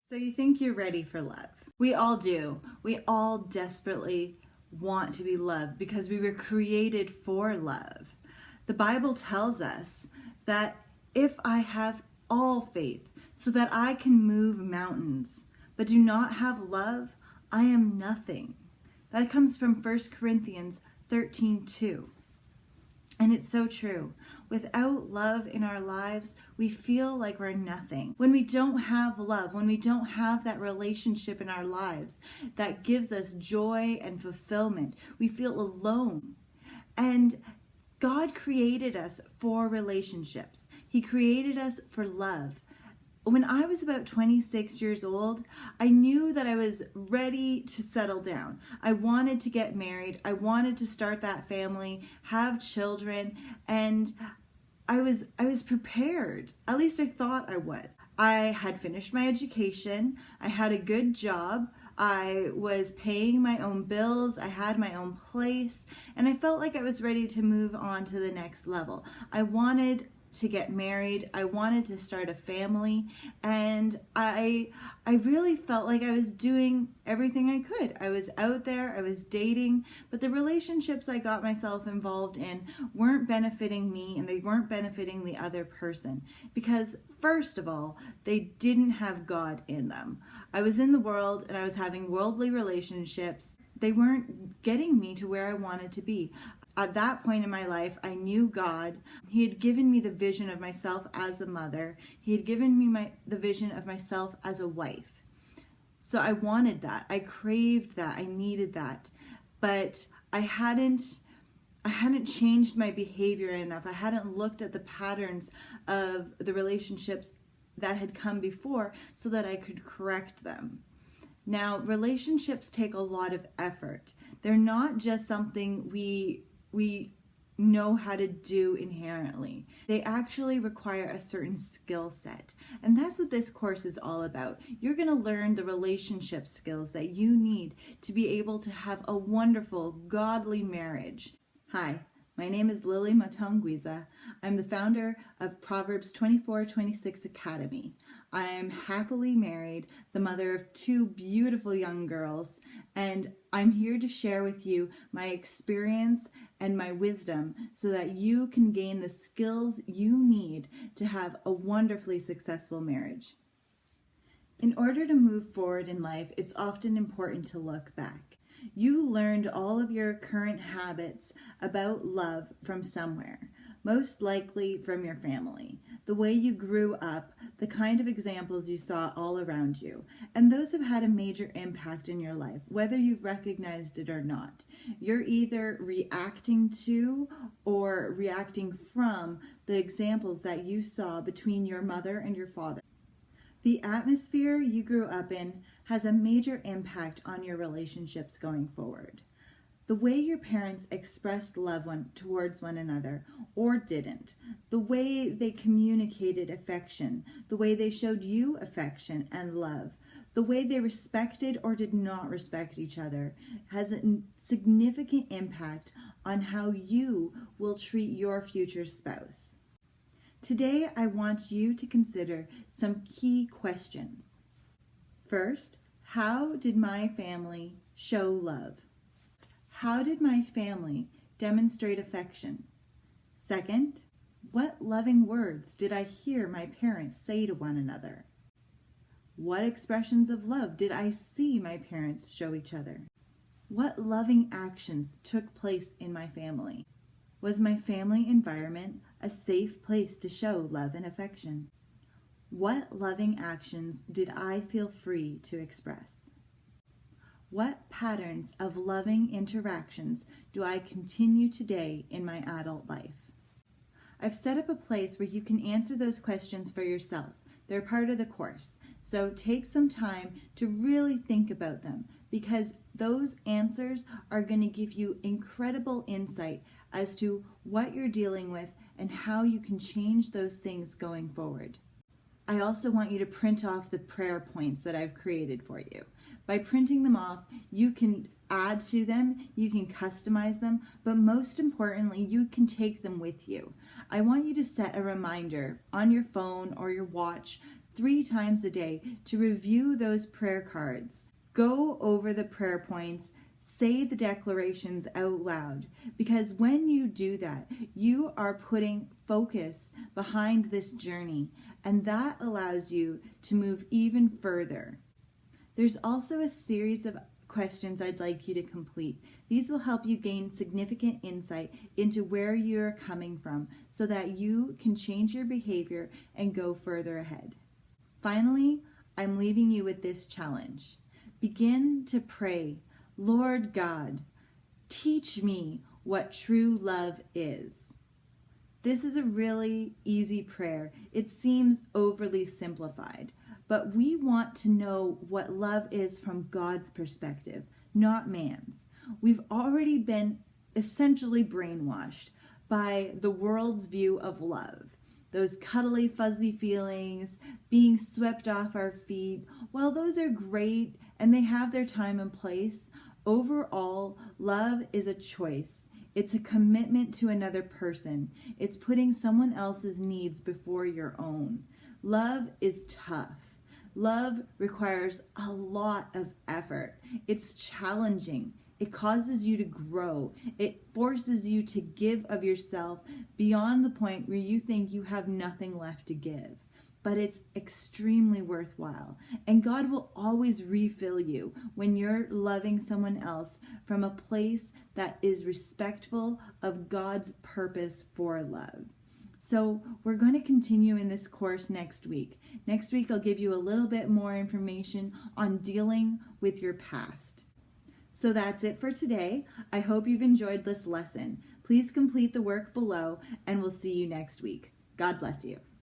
So you think you're ready for love. We all do. We all desperately want to be loved because we were created for love. The Bible tells us that if I have all faith so that I can move mountains, but do not have love, I am nothing. That comes from 1 Corinthians 13:2. And it's so true. Without love in our lives, we feel like we're nothing. When we don't have love, when we don't have that relationship in our lives that gives us joy and fulfillment, we feel alone. And God created us for relationships. He created us for love. When I was about 26 years old, I knew that I was ready to settle down. I wanted to get married. I wanted to start that family, have children, and I was prepared. At least I thought I was. I had finished my education. I had a good job. I was paying my own bills. I had my own place, and I felt like I was ready to move on to the next level. I wanted to get married. I wanted to start a family, and I really felt like I was doing everything I could. I was out there, I was dating, but the relationships I got myself involved in weren't benefiting me and they weren't benefiting the other person because first of all, they didn't have God in them. I was in the world and I was having worldly relationships. They weren't getting me to where I wanted to be. At that point in my life, I knew God. He had given me the vision of myself as a mother. He had given me the vision of myself as a wife. So I wanted that. I craved that. I needed that. But I hadn't changed my behavior enough. I hadn't looked at the patterns of the relationships that had come before so that I could correct them. Now, relationships take a lot of effort. They're not just something we know how to do inherently. They actually require a certain skill set. And that's what this course is all about. You're going to learn the relationship skills that you need to be able to have a wonderful, godly marriage. Hi, my name is Lily Matongwiza. I'm the founder of Proverbs 24:26 Academy. I am happily married, the mother of 2 beautiful young girls, and I'm here to share with you my experience and my wisdom so that you can gain the skills you need to have a wonderfully successful marriage. In order to move forward in life, it's often important to look back. You learned all of your current habits about love from somewhere, most likely from your family, the way you grew up, the kind of examples you saw all around you, and those have had a major impact in your life, whether you've recognized it or not. You're either reacting to or reacting from the examples that you saw between your mother and your father. The atmosphere you grew up in has a major impact on your relationships going forward. The way your parents expressed love towards one another or didn't, the way they communicated affection, the way they showed you affection and love, the way they respected or did not respect each other has a significant impact on how you will treat your future spouse. Today, I want you to consider some key questions. First, how did my family show love? How did my family demonstrate affection? Second, what loving words did I hear my parents say to one another? What expressions of love did I see my parents show each other? What loving actions took place in my family? Was my family environment a safe place to show love and affection? What loving actions did I feel free to express? What patterns of loving interactions do I continue today in my adult life? I've set up a place where you can answer those questions for yourself. They're part of the course. So take some time to really think about them because those answers are going to give you incredible insight as to what you're dealing with and how you can change those things going forward. I also want you to print off the prayer points that I've created for you. By printing them off, you can add to them, you can customize them, but most importantly, you can take them with you. I want you to set a reminder on your phone or your watch 3 times a day to review those prayer cards. Go over the prayer points, say the declarations out loud, because when you do that, you are putting focus behind this journey, and that allows you to move even further. There's also a series of questions I'd like you to complete. These will help you gain significant insight into where you're coming from so that you can change your behavior and go further ahead. Finally, I'm leaving you with this challenge. Begin to pray, Lord God, teach me what true love is. This is a really easy prayer. It seems overly simplified, but we want to know what love is from God's perspective, not man's. We've already been essentially brainwashed by the world's view of love. Those cuddly, fuzzy feelings, being swept off our feet, while those are great and they have their time and place, overall, love is a choice. It's a commitment to another person. It's putting someone else's needs before your own. Love is tough. Love requires a lot of effort. It's challenging. It causes you to grow. It forces you to give of yourself beyond the point where you think you have nothing left to give. But it's extremely worthwhile. And God will always refill you when you're loving someone else from a place that is respectful of God's purpose for love. So we're going to continue in this course next week. Next week, I'll give you a little bit more information on dealing with your past. So that's it for today. I hope you've enjoyed this lesson. Please complete the work below, and we'll see you next week. God bless you.